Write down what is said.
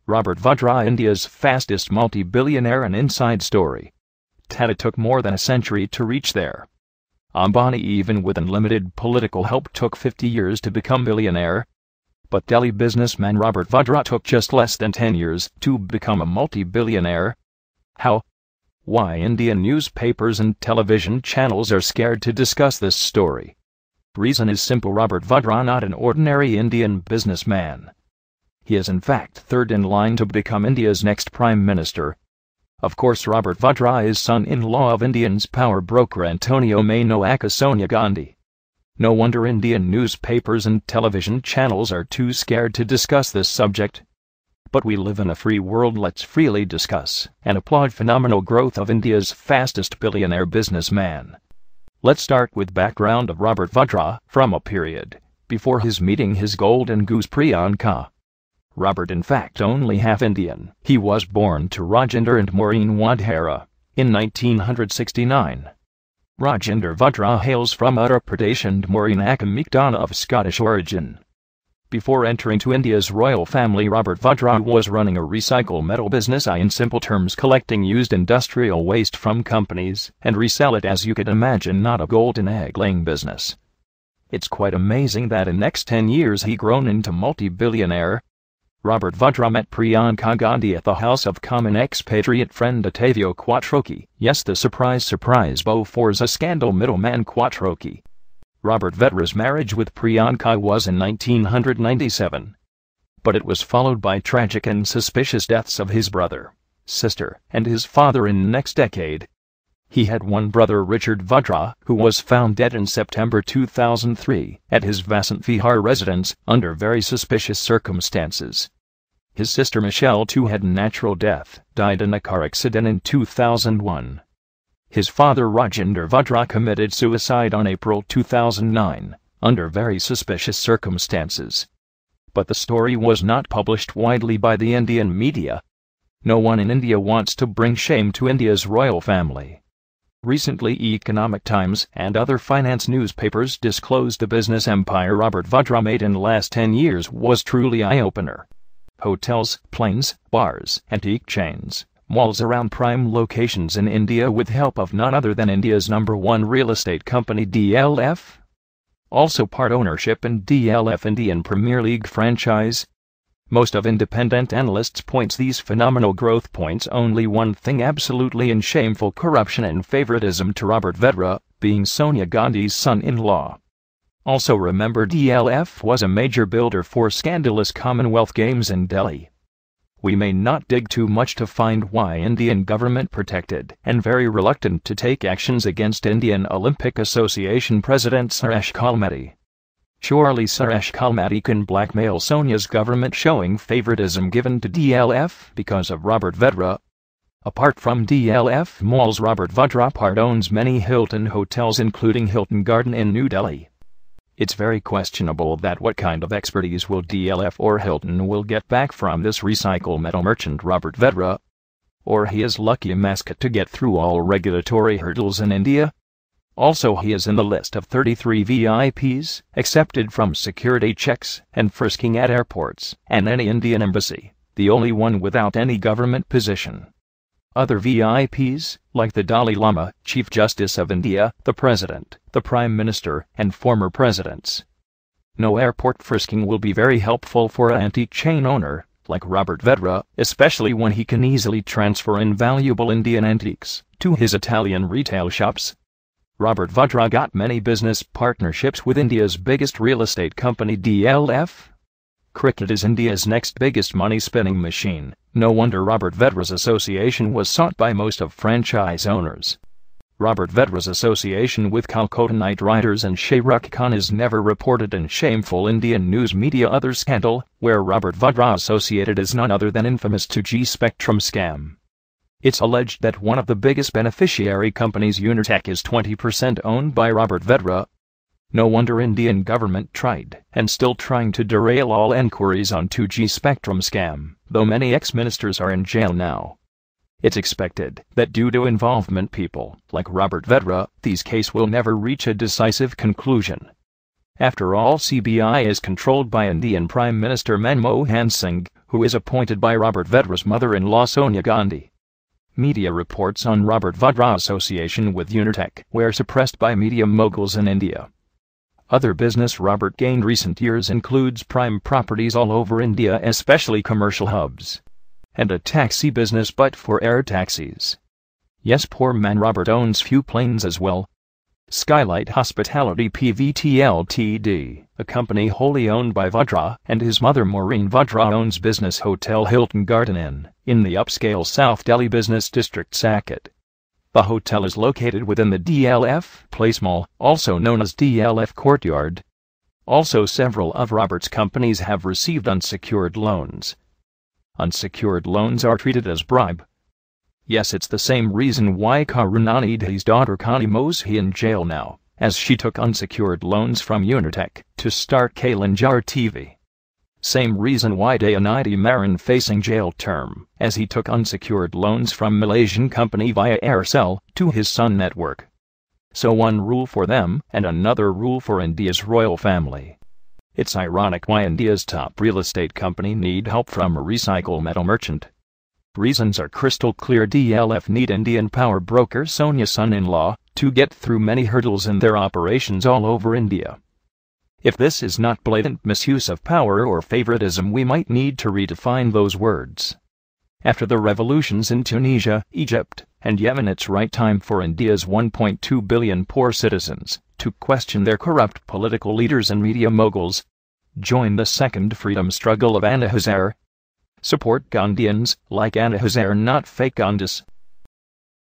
Robert Vadra, India's fastest multi-billionaire. An inside story. Tata took more than a century to reach there. Ambani, even with unlimited political help, took 50 years to become billionaire. But Delhi businessman Robert Vadra took just less than 10 years to become a multi-billionaire. How? Why Indian newspapers and television channels are scared to discuss this story. Reason is simple: Robert Vadra not an ordinary Indian businessman. He is in fact third in line to become India's next Prime Minister. Of course, Robert Vadra is son-in-law of Indian's power broker Antonio Mano aka Sonia Gandhi. No wonder Indian newspapers and television channels are too scared to discuss this subject. But we live in a free world. Let's freely discuss and applaud phenomenal growth of India's fastest billionaire businessman. Let's start with background of Robert Vadra from a period before his meeting his golden goose Priyanka. Robert in fact only half Indian. He was born to Rajendra and Maureen Vadra in 1969. Rajendra Vadra hails from Uttar Pradesh and Maureen Akamikdana of Scottish origin. Before entering to India's royal family, Robert Vadra was running a recycle metal business, in simple terms collecting used industrial waste from companies and resell it. As you could imagine, not a golden egg-laying business. It's quite amazing that in next 10 years he grown into multi-billionaire. Robert Vadra met Priyanka Gandhi at the House of Commons expatriate friend Ottavio Quattrocchi. Yes, the surprise beau forza scandal middleman Quattrocchi. Robert Vadra's marriage with Priyanka was in 1997. But it was followed by tragic and suspicious deaths of his brother, sister, and his father in the next decade. He had one brother, Richard Vadra, who was found dead in September 2003 at his Vasant Vihar residence under very suspicious circumstances. His sister Michelle, too, had natural death, died in a car accident in 2001. His father Rajendra Vadra committed suicide on April 2009, under very suspicious circumstances. But the story was not published widely by the Indian media. No one in India wants to bring shame to India's royal family. Recently, Economic Times and other finance newspapers disclosed the business empire Robert Vadra made in the last 10 years was truly eye-opener. Hotels, planes, bars, antique chains, malls around prime locations in India with help of none other than India's #1 real estate company DLF. Also part ownership in DLF Indian Premier League franchise. Most of independent analysts points these phenomenal growth points only one thing: absolutely and shameful corruption and favoritism to Robert Vadra, being Sonia Gandhi's son-in-law. Also remember, DLF was a major builder for scandalous Commonwealth Games in Delhi. We may not dig too much to find why Indian government protected and very reluctant to take actions against Indian Olympic Association President Suresh Kalmati. Surely Suresh Kalmati can blackmail Sonia's government, showing favoritism given to DLF because of Robert Vadra. Apart from DLF malls, Robert Vadra part owns many Hilton hotels, including Hilton Garden in New Delhi. It's very questionable that what kind of expertise will DLF or Hilton will get back from this recycle metal merchant Robert Vadra. Or he is lucky mascot to get through all regulatory hurdles in India. Also, he is in the list of 33 VIPs accepted from security checks and frisking at airports and any Indian embassy, the only one without any government position. Other VIPs, like the Dalai Lama, Chief Justice of India, the President, the Prime Minister, and former presidents. No airport frisking will be very helpful for an antique chain owner like Robert Vadra, especially when he can easily transfer invaluable Indian antiques to his Italian retail shops. Robert Vadra got many business partnerships with India's biggest real estate company DLF. Cricket is India's next biggest money-spinning machine. No wonder Robert Vadra's association was sought by most of franchise owners. Robert Vadra's association with Calcutta Knight Riders and Shah Rukh Khan is never reported in shameful Indian news media. Other scandal, where Robert Vadra associated, is none other than infamous 2G spectrum scam. It's alleged that one of the biggest beneficiary companies, Unitech, is 20% owned by Robert Vadra. No wonder Indian government tried and still trying to derail all enquiries on 2G spectrum scam, though many ex-ministers are in jail now. It's expected that due to involvement people like Robert Vadra, these case will never reach a decisive conclusion. After all, CBI is controlled by Indian Prime Minister Manmohan Singh, who is appointed by Robert Vadra's mother-in-law Sonia Gandhi. Media reports on Robert Vadra's association with Unitech were suppressed by media moguls in India. Other business Robert gained recent years includes prime properties all over India, especially commercial hubs, and a taxi business but for air taxis. Yes, poor man Robert owns few planes as well. Skylight Hospitality Pvt Ltd, a company wholly owned by Vadra, and his mother Maureen Vadra owns business hotel Hilton Garden Inn, in the upscale South Delhi business district Saket. The hotel is located within the DLF Place Mall, also known as DLF Courtyard. Also, several of Robert's companies have received unsecured loans. Unsecured loans are treated as bribe. Yes, it's the same reason why Karunanidhi's daughter Connie Moshi in jail now, as she took unsecured loans from Unitech to start Kalanjar TV. Same reason why Dayanidhi Maran facing jail term, as he took unsecured loans from Malaysian company via Aircel to his Sun network. So one rule for them and another rule for India's royal family. It's ironic why India's top real estate company need help from a recycle metal merchant. Reasons are crystal clear. DLF need Indian power broker Sonia's son-in-law to get through many hurdles in their operations all over India. If this is not blatant misuse of power or favoritism, we might need to redefine those words. After the revolutions in Tunisia, Egypt, and Yemen, it's right time for India's 1.2 billion poor citizens to question their corrupt political leaders and media moguls. Join the second freedom struggle of Anna Hazare. Support Gandhians like Anna Hazare, not fake Gandhis.